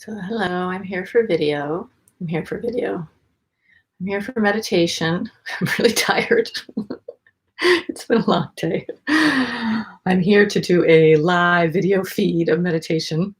So, hello, I'm here for video. I'm here for video. I'm here for meditation. I'm really tired. It's been a long day. I'm here to do a live video feed of meditation.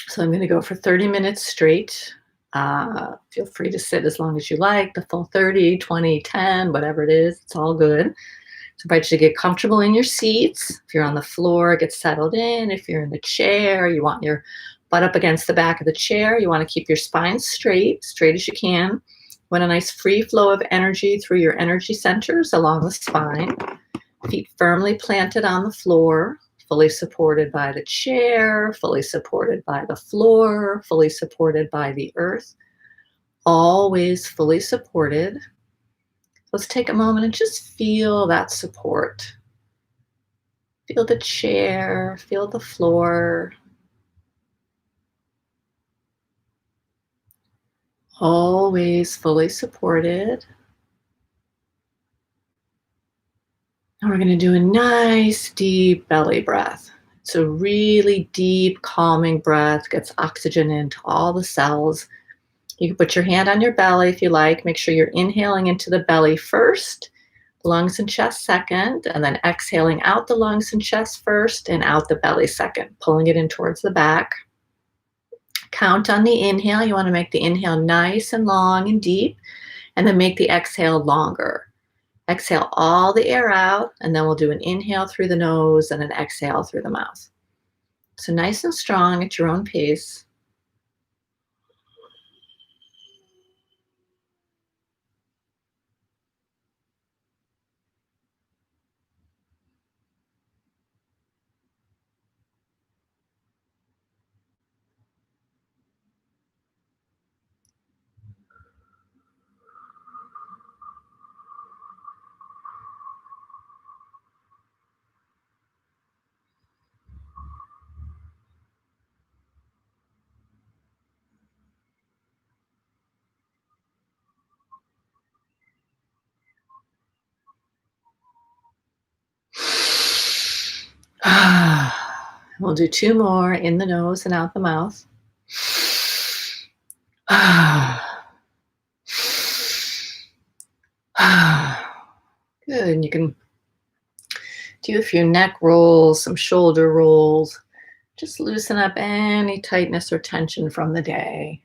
So, I'm going to go for 30 minutes straight. Feel free to sit as long as you like, the full 30, 20, 10, whatever it is. It's all good. So, I invite you to get comfortable in your seats. If you're on the floor, get settled in. If you're in the chair, you want your butt up against the back of the chair. You want to keep your spine straight, straight as you can. You want a nice free flow of energy through your energy centers along the spine. Feet firmly planted on the floor, fully supported by the chair, fully supported by the floor, fully supported by the earth. Always fully supported. Let's take a moment and just feel that support. Feel the chair, feel the floor. Always fully supported. And we're going to do a nice deep belly breath. It's a really deep, calming breath, gets oxygen into all the cells. You can put your hand on your belly if you like. Make sure you're inhaling into the belly first, lungs and chest second, and then exhaling out the lungs and chest first and out the belly second, pulling it in towards the back. Count on the inhale. You want to make the inhale nice and long and deep, and then make the exhale longer. Exhale all the air out, and then we'll do an inhale through the nose and an exhale through the mouth. So nice and strong at your own pace. We'll do two more in the nose and out the mouth. Good. And you can do a few neck rolls, some shoulder rolls. Just loosen up any tightness or tension from the day.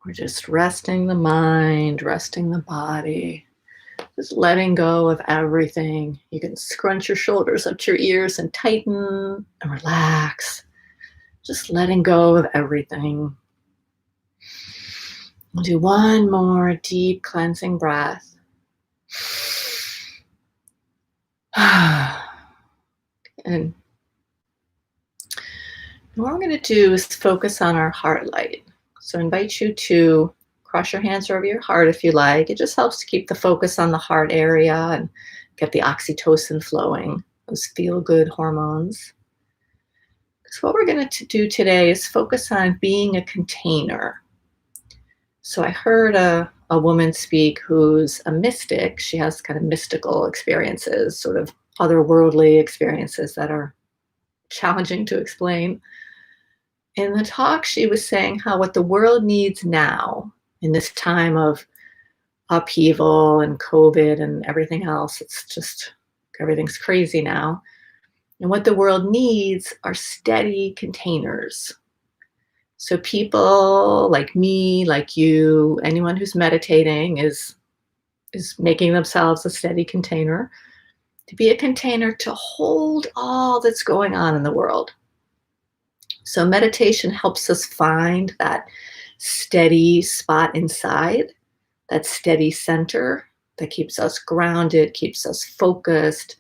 We're just resting the mind, resting the body. Just letting go of everything. You can scrunch your shoulders up to your ears and tighten and relax. Just letting go of everything. We'll do one more deep cleansing breath. And what we're going to do is focus on our heart light. So I invite you to cross your hands over your heart if you like. It just helps to keep the focus on the heart area and get the oxytocin flowing, those feel-good hormones. So what we're going to do today is focus on being a container. So I heard a woman speak who's a mystic. She has kind of mystical experiences, sort of otherworldly experiences that are challenging to explain. In the talk, she was saying how what the world needs now, in this time of upheaval and COVID and everything else, it's just, everything's crazy now. And what the world needs are steady containers. So people like me, like you, anyone who's meditating is making themselves a steady container, to be a container to hold all that's going on in the world. So meditation helps us find that steady spot inside, that steady center that keeps us grounded, keeps us focused,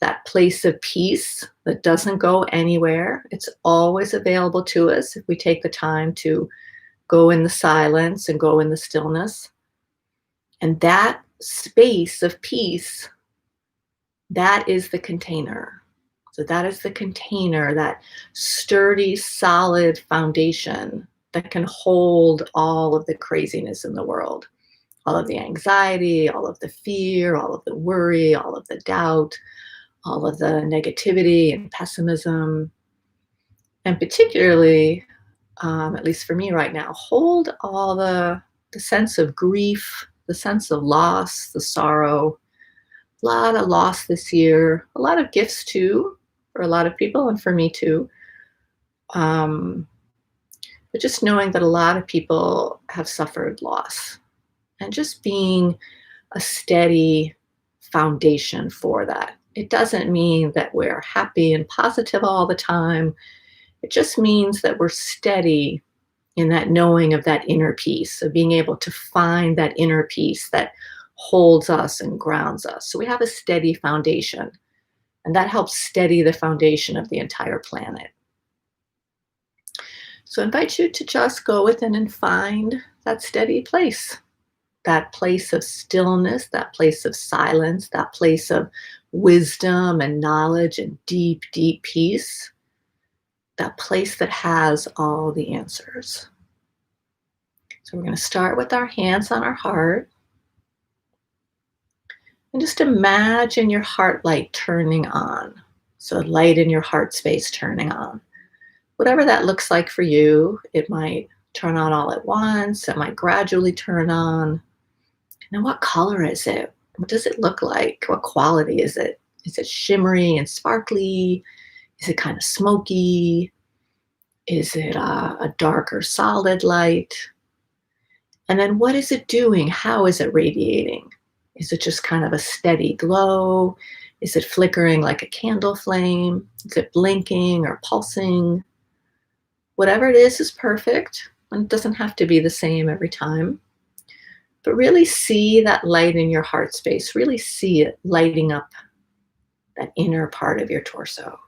that place of peace that doesn't go anywhere. It's always available to us if we take the time to go in the silence and go in the stillness. And that space of peace, that is the container. So that is the container, that sturdy, solid foundation that can hold all of the craziness in the world, all of the anxiety, all of the fear, all of the worry, all of the doubt, all of the negativity and pessimism. And particularly, at least for me right now, hold all the sense of grief, the sense of loss, the sorrow. A lot of loss this year, a lot of gifts too, for a lot of people and for me too. Um, but just knowing that a lot of people have suffered loss and just being a steady foundation for that. It doesn't mean that we're happy and positive all the time. It just means that we're steady in that knowing of that inner peace, of being able to find that inner peace that holds us and grounds us. So we have a steady foundation, and that helps steady the foundation of the entire planet. So I invite you to just go within and find that steady place, that place of stillness, that place of silence, that place of wisdom and knowledge and deep, deep peace, that place that has all the answers. So we're going to start with our hands on our heart. And just imagine your heart light turning on. So, light in your heart space turning on. Whatever that looks like for you, it might turn on all at once, it might gradually turn on. Now, what color is it? What does it look like? What quality is it? Is it shimmery and sparkly? Is it kind of smoky? Is it a darker solid light? And then what is it doing? How is it radiating? Is it just kind of a steady glow? Is it flickering like a candle flame? Is it blinking or pulsing? Whatever it is perfect, and it doesn't have to be the same every time. But really see that light in your heart space. Really see it lighting up that inner part of your torso.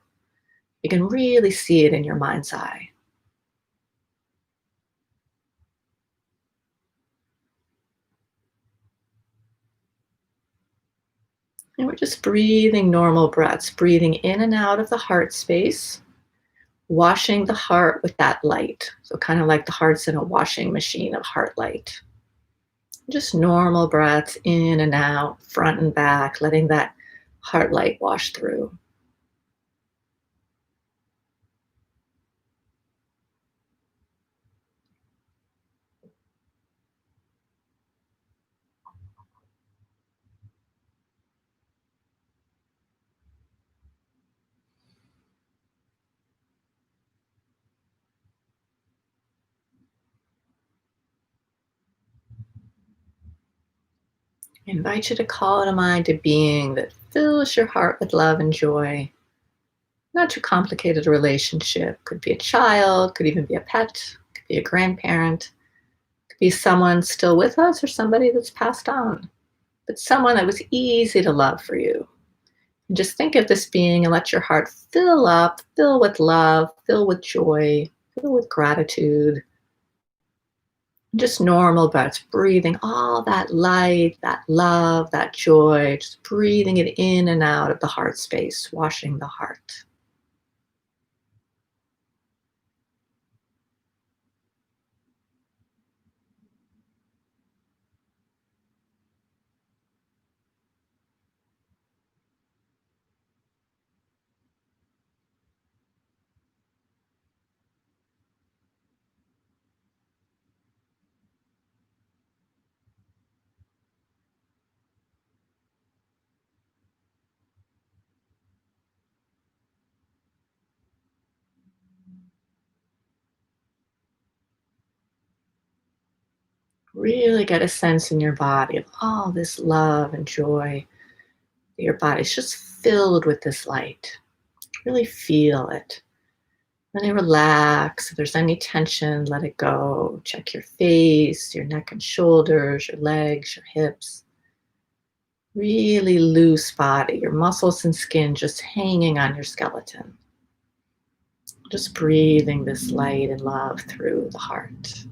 You can really see it in your mind's eye. And we're just breathing normal breaths, breathing in and out of the heart space, washing the heart with that light. So kind of like the heart's in a washing machine of heart light. Just normal breaths in and out, front and back, letting that heart light wash through. I invite you to call to mind a being that fills your heart with love and joy. Not too complicated a relationship. Could be a child, could even be a pet, could be a grandparent, could be someone still with us or somebody that's passed on. But someone that was easy to love for you. And just think of this being and let your heart fill up, fill with love, fill with joy, fill with gratitude. Just normal breaths, breathing all that light, that love, that joy, just breathing it in and out of the heart space, washing the heart. Really get a sense in your body of all this love and joy. Your body's just filled with this light. Really feel it. Then you relax. If there's any tension, let it go. Check your face, your neck and shoulders, your legs, your hips. Really loose body, your muscles and skin just hanging on your skeleton. Just breathing this light and love through the heart.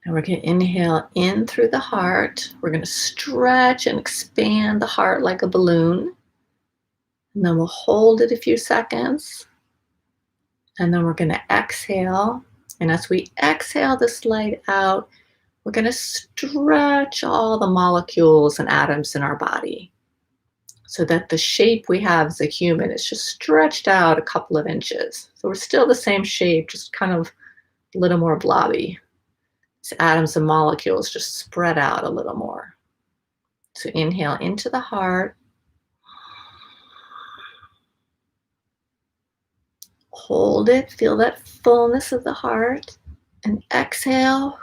And we're going to inhale in through the heart. We're going to stretch and expand the heart like a balloon. And then we'll hold it a few seconds. And then we're going to exhale. And as we exhale this light out, we're going to stretch all the molecules and atoms in our body so that the shape we have as a human is just stretched out a couple of inches. So we're still the same shape, just kind of a little more blobby. These atoms and molecules just spread out a little more. So inhale into the heart. Hold it, feel that fullness of the heart, and exhale.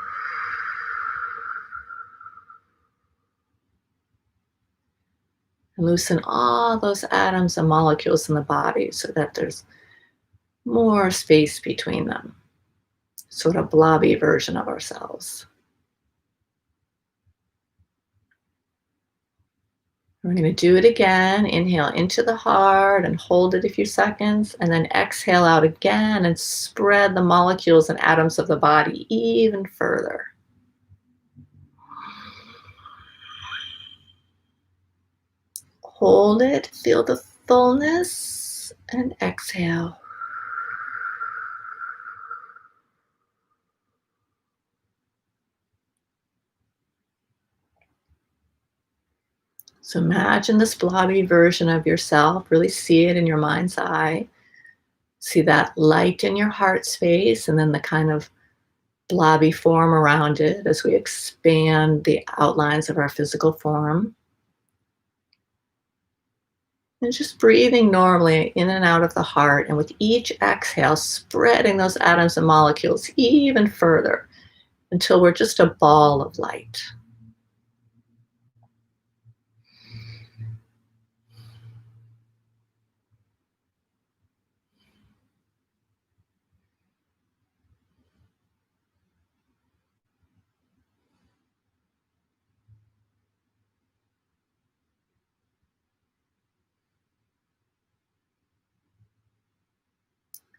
And loosen all those atoms and molecules in the body so that there's more space between them. Sort of blobby version of ourselves. We're going to do it again. Inhale into the heart and hold it a few seconds, and then exhale out again and spread the molecules and atoms of the body even further. Hold it, feel the fullness, and exhale. So imagine this blobby version of yourself, really see it in your mind's eye. See that light in your heart space and then the kind of blobby form around it as we expand the outlines of our physical form. And just breathing normally in and out of the heart, and with each exhale, spreading those atoms and molecules even further until we're just a ball of light.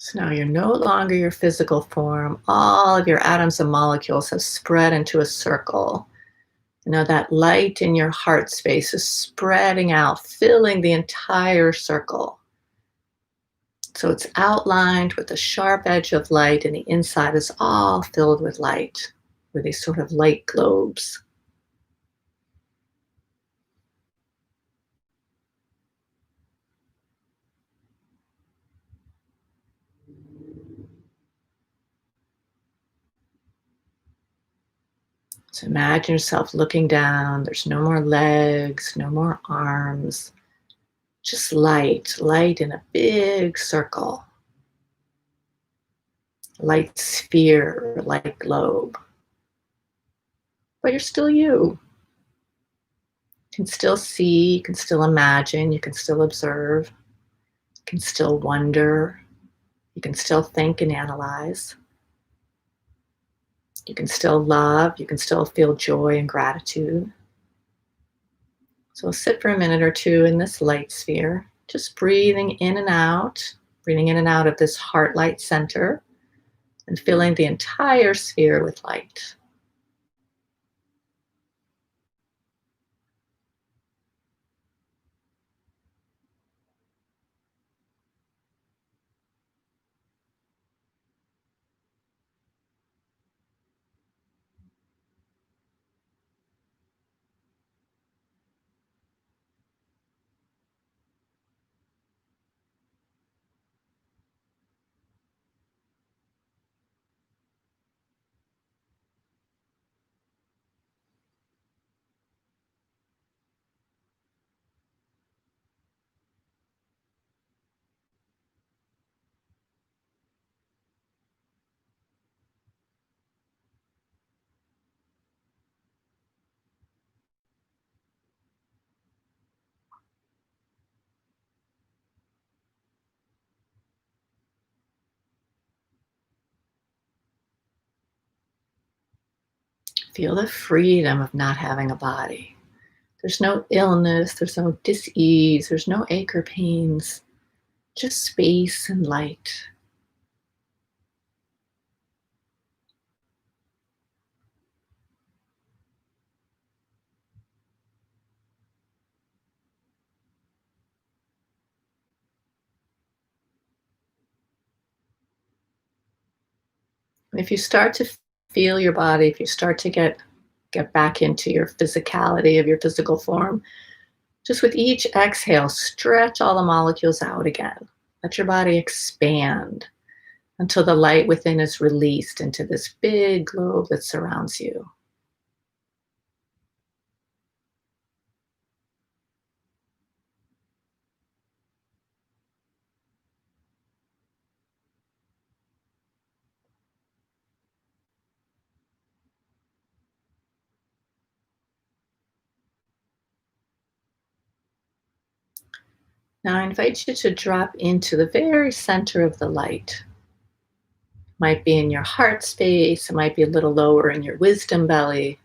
So now you're no longer your physical form. All of your atoms and molecules have spread into a circle. Now that light in your heart space is spreading out, filling the entire circle. So it's outlined with a sharp edge of light, and the inside is all filled with light, with these sort of light globes. So imagine yourself looking down. There's no more legs, no more arms, just light, light in a big circle. Light sphere, light globe. But you're still you. You can still see, you can still imagine, you can still observe, you can still wonder, you can still think and analyze. You can still love, you can still feel joy and gratitude. So we'll sit for a minute or two in this light sphere, just breathing in and out of this heart light center and filling the entire sphere with light. Feel the freedom of not having a body. There's no illness, there's no dis-ease, there's no ache or pains, just space and light. And if you start to feel your body, if you start to get back into your physicality of your physical form, just with each exhale, stretch all the molecules out again. Let your body expand until the light within is released into this big globe that surrounds you. Now, I invite you to drop into the very center of the light. Might be in your heart space, it might be a little lower in your wisdom belly,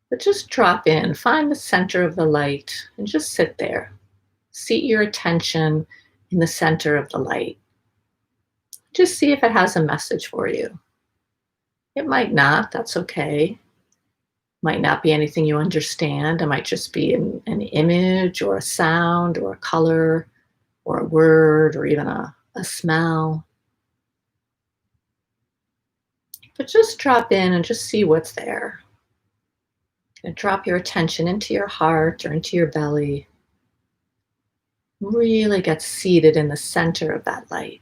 but just drop in, find the center of the light, and just sit there. Seat your attention in the center of the light. Just see if it has a message for you. It might not, that's okay. Might not be anything you understand. It might just be an image or a sound or a color or a word or even a smell. But just drop in and just see what's there. And drop your attention into your heart or into your belly. Really get seated in the center of that light.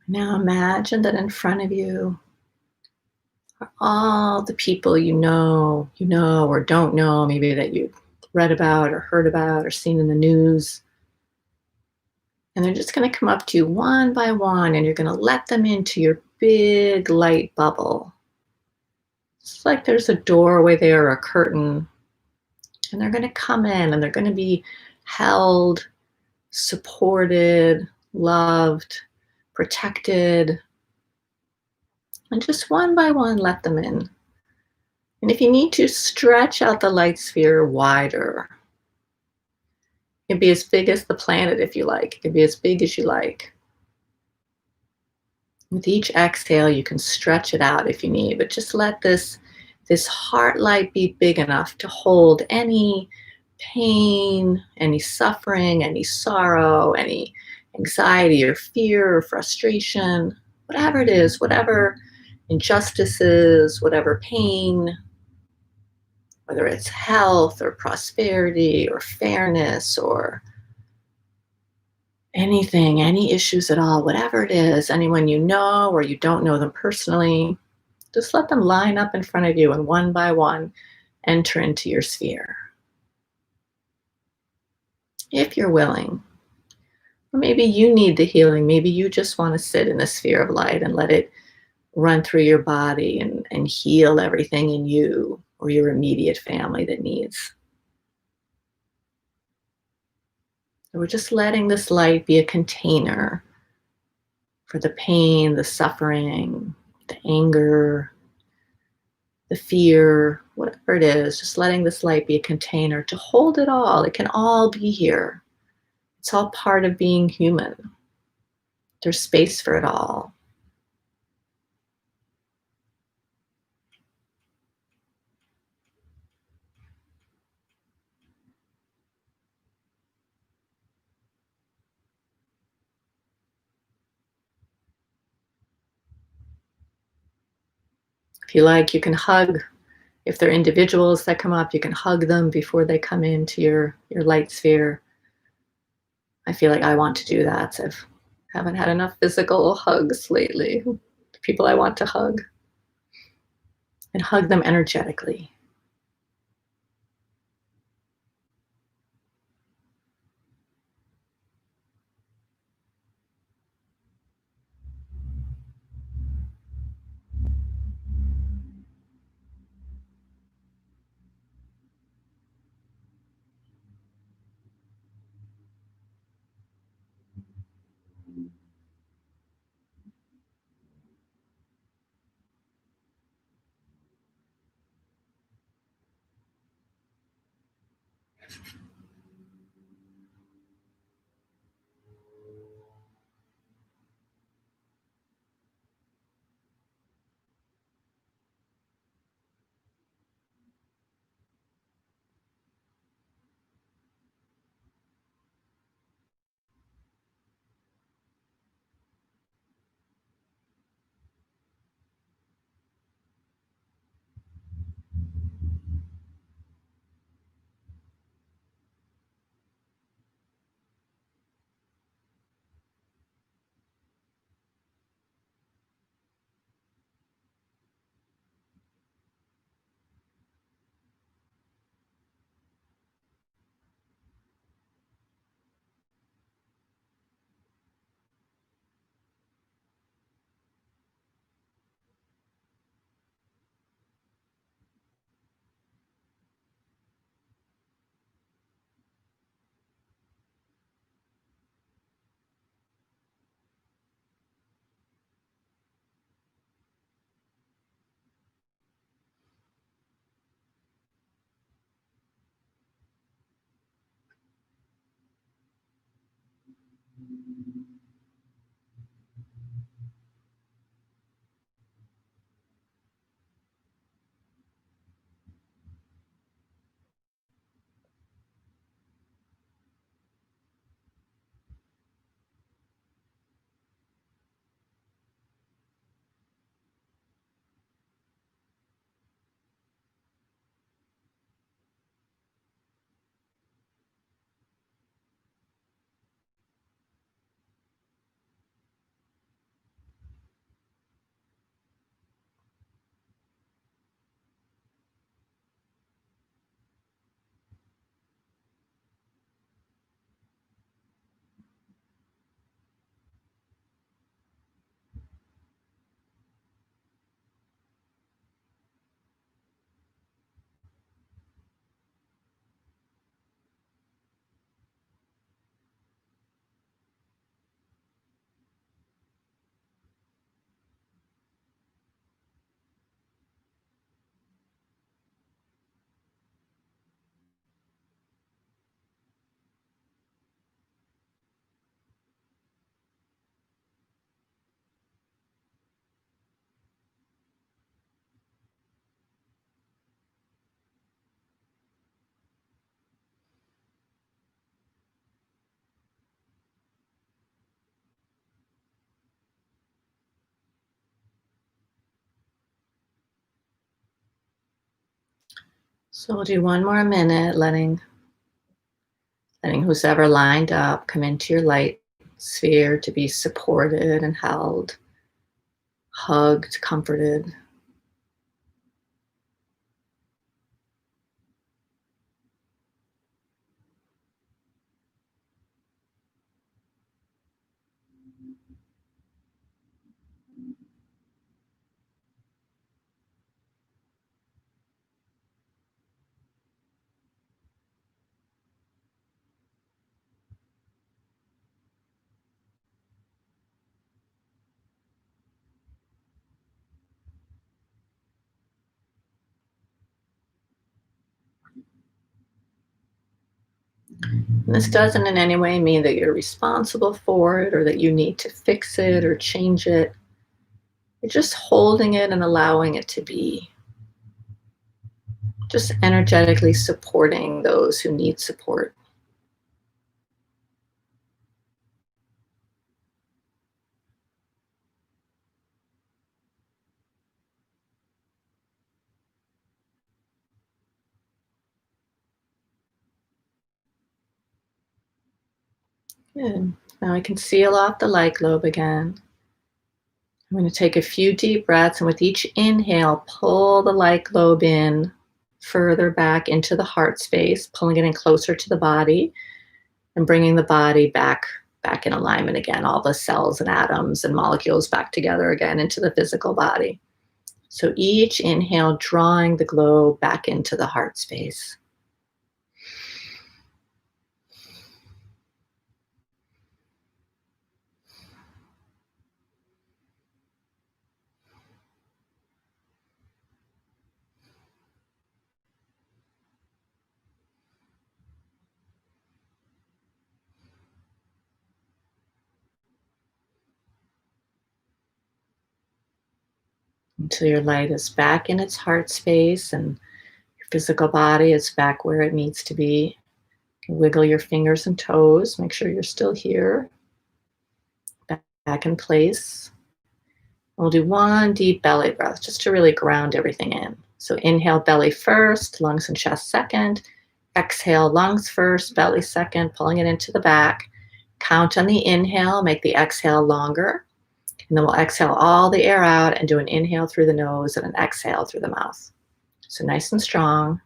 Now imagine that in front of you are all the people or don't know, maybe that you've read about or heard about or seen in the news. And they're just going to come up to you one by one, and you're going to let them into your big light bubble. It's like there's a doorway there or a curtain, and they're going to come in and they're going to be held, supported, loved, protected, and just one by one let them in. And if you need to, stretch out the light sphere wider. It can be as big as the planet if you like. It can be as big as you like. With each exhale, you can stretch it out if you need, but just let this heart light be big enough to hold any pain, any suffering, any sorrow, any anxiety or fear or frustration, whatever it is, whatever injustices, whatever pain, whether it's health or prosperity or fairness or anything, any issues at all, whatever it is, anyone you know or you don't know them personally, just let them line up in front of you and one by one enter into your sphere. If you're willing, or maybe you need the healing, maybe you just want to sit in the sphere of light and let it run through your body and heal everything in you or your immediate family that needs. So we're just letting this light be a container for the pain, the suffering, the anger, the fear, whatever it is, just letting this light be a container to hold it all. It can all be here. It's all part of being human. There's space for it all. If you like, you can hug. If they're individuals that come up, you can hug them before they come into your light sphere. I feel like I want to do that. So I haven't had enough physical hugs lately. The people I want to hug and hug them energetically. So we'll do one more minute, letting who's ever lined up come into your light sphere to be supported and held, hugged, comforted. And this doesn't in any way mean that you're responsible for it or that you need to fix it or change it. You're just holding it and allowing it to be. Just energetically supporting those who need support. Good. Now I can seal off the light globe again. I'm going to take a few deep breaths, and with each inhale, pull the light globe in further back into the heart space, pulling it in closer to the body and bringing the body back in alignment again, all the cells and atoms and molecules back together again into the physical body. So each inhale, drawing the globe back into the heart space. Until your light is back in its heart space and your physical body is back where it needs to be. You wiggle your fingers and toes, make sure you're still here, back in place. We'll do one deep belly breath just to really ground everything in. So inhale, belly first, lungs and chest second. Exhale, lungs first, belly second, pulling it into the back. Count on the inhale, make the exhale longer. And then we'll exhale all the air out and do an inhale through the nose and an exhale through the mouth. So nice and strong.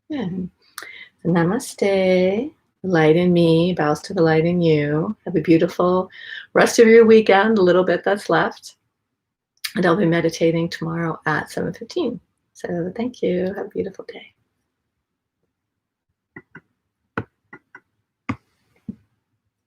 Good. So namaste. The light in me bows to the light in you. Have a beautiful rest of your weekend, a little bit that's left. And I'll be meditating tomorrow at 7:15. So thank you. Have a beautiful day.